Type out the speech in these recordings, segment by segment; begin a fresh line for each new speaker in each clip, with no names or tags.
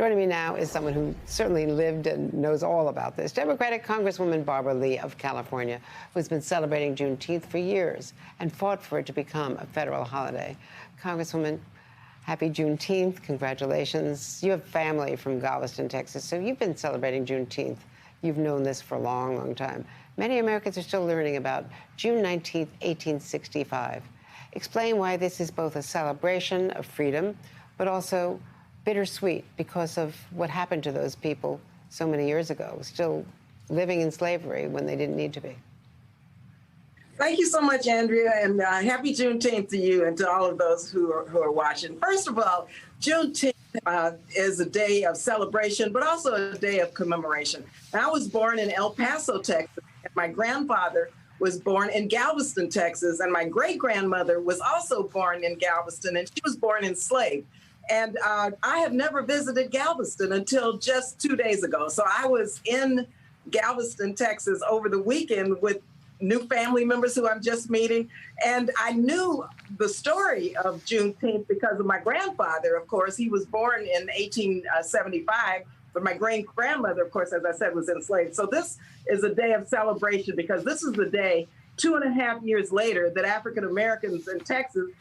Joining me now is someone who certainly lived and knows all about this. Democratic Congresswoman Barbara Lee of California, who's been celebrating Juneteenth for years and fought for it to become a federal holiday. Congresswoman, happy Juneteenth. Congratulations. You have family from Galveston, Texas, so you've been celebrating Juneteenth. You've known this for a long, long time. Many Americans are still learning about June 19th, 1865. Explain why this is both a celebration of freedom, but also bittersweet because of what happened to those people so many years ago, still living in slavery when they didn't need to be.
Thank you so much, Andrea, and happy Juneteenth to you and to all of those who are watching. First of all, Juneteenth is a day of celebration, but also a day of commemoration. I was born in El Paso, Texas, and my grandfather was born in Galveston, Texas, and my great-grandmother was also born in Galveston, and she was born enslaved. And I had never visited Galveston until just 2 days ago. So I was in Galveston, Texas over the weekend with new family members who I'm just meeting. And I knew the story of Juneteenth because of my grandfather, of course. He was born in 1875, but my great-grandmother, of course, as I said, was enslaved. So this is a day of celebration because this is the day, 2.5 years later, that African Americans in Texas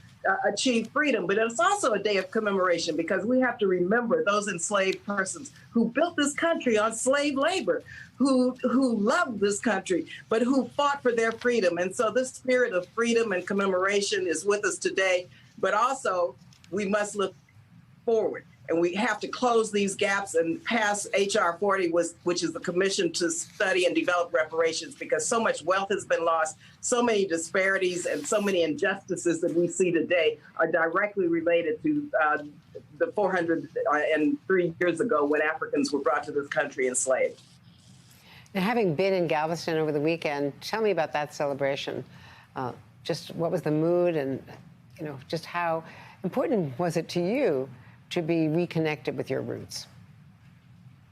achieve freedom. But it's also a day of commemoration because we have to remember those enslaved persons who built this country on slave labor, who loved this country, but who fought for their freedom. And so this spirit of freedom and commemoration is with us today, but also we must look forward. And we have to close these gaps and pass H.R. 40, which is the Commission to Study and Develop Reparations, because so much wealth has been lost, so many disparities and so many injustices that we see today are directly related to the 403 years ago when Africans were brought to this country enslaved.
Now, having been in Galveston over the weekend, tell me about that celebration. Just what was the mood and, just how important was it to you to be reconnected with your roots?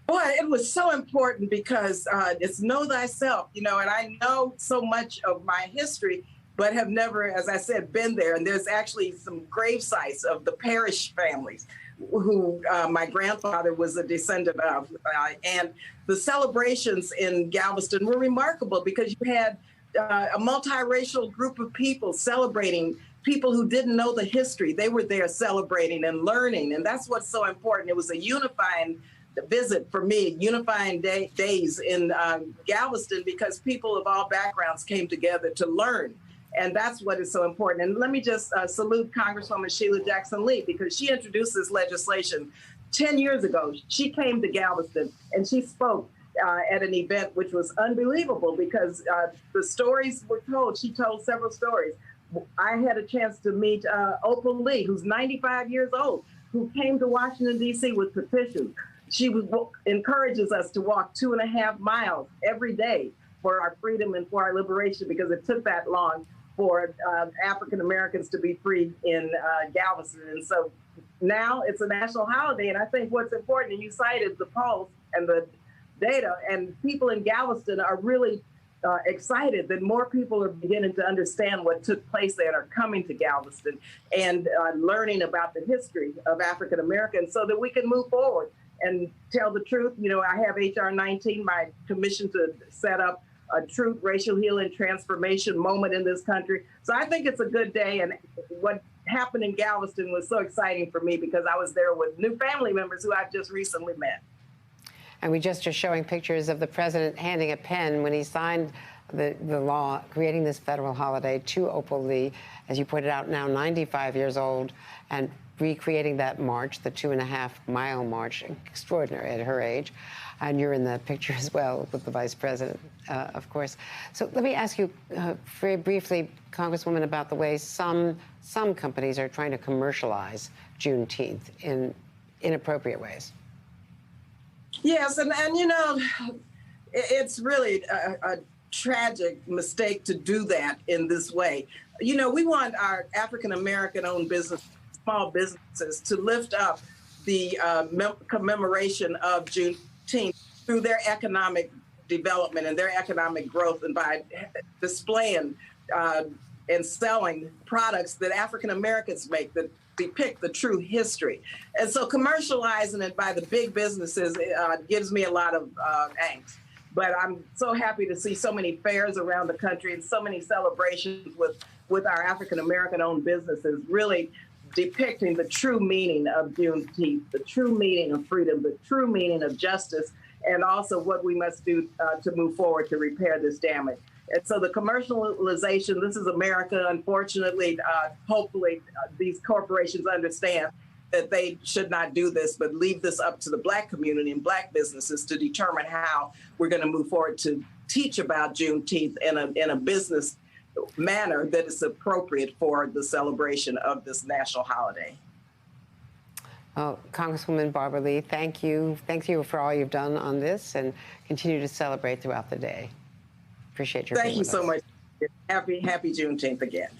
Boy, it was so important because it's know thyself, and I know so much of my history, but have never, as I said, been there. And there's actually some grave sites of the Parrish families who my grandfather was a descendant of. And the celebrations in Galveston were remarkable because you had a multiracial group of people celebrating people who didn't know the history. They were there celebrating and learning. And that's what's so important. It was a unifying visit for me, unifying days in Galveston because people of all backgrounds came together to learn. And that's what is so important. And let me just salute Congresswoman Sheila Jackson Lee because she introduced this legislation 10 years ago. She came to Galveston and she spoke at an event which was unbelievable because the stories were told. She told several stories. I had a chance to meet Opal Lee, who's 95 years old, who came to Washington, D.C. with petitions. She encourages us to walk 2.5 miles every day for our freedom and for our liberation because it took that long for African Americans to be freed in Galveston. And so now it's a national holiday. And I think what's important, and you cited the polls and the data, and people in Galveston are really excited that more people are beginning to understand what took place there and are coming to Galveston and learning about the history of African Americans so that we can move forward and tell the truth. I have H.R. 19, my commission to set up a truth, racial healing, transformation moment in this country. So I think it's a good day. And what happened in Galveston was so exciting for me because I was there with new family members who I've just recently met.
And we just are showing pictures of the president handing a pen when he signed the law creating this federal holiday to Opal Lee, as you pointed out, now 95 years old, and recreating that march, the 2.5-mile march, extraordinary at her age. And you're in that picture as well with the vice president, of course. So let me ask you very briefly, Congresswoman, about the way some companies are trying to commercialize Juneteenth in inappropriate ways.
Yes, and it's really a tragic mistake to do that in this way. We want our African-American owned business, small businesses, to lift up the commemoration of Juneteenth through their economic development and their economic growth and by displaying and selling products that African Americans make that depict the true history. And so commercializing it by the big businesses gives me a lot of angst. But I'm so happy to see so many fairs around the country and so many celebrations with our African American owned businesses really depicting the true meaning of Juneteenth, the true meaning of freedom, the true meaning of justice, and also what we must do to move forward to repair this damage. And so the commercialization, this is America. Unfortunately, hopefully these corporations understand that they should not do this, but leave this up to the Black community and Black businesses to determine how we're going to move forward to teach about Juneteenth in a business manner that is appropriate for the celebration of this national holiday.
Well, Congresswoman Barbara Lee, thank you. Thank you for all you've done on this, and continue to celebrate throughout the day. Appreciate your.
Thank you so much. Happy Juneteenth again.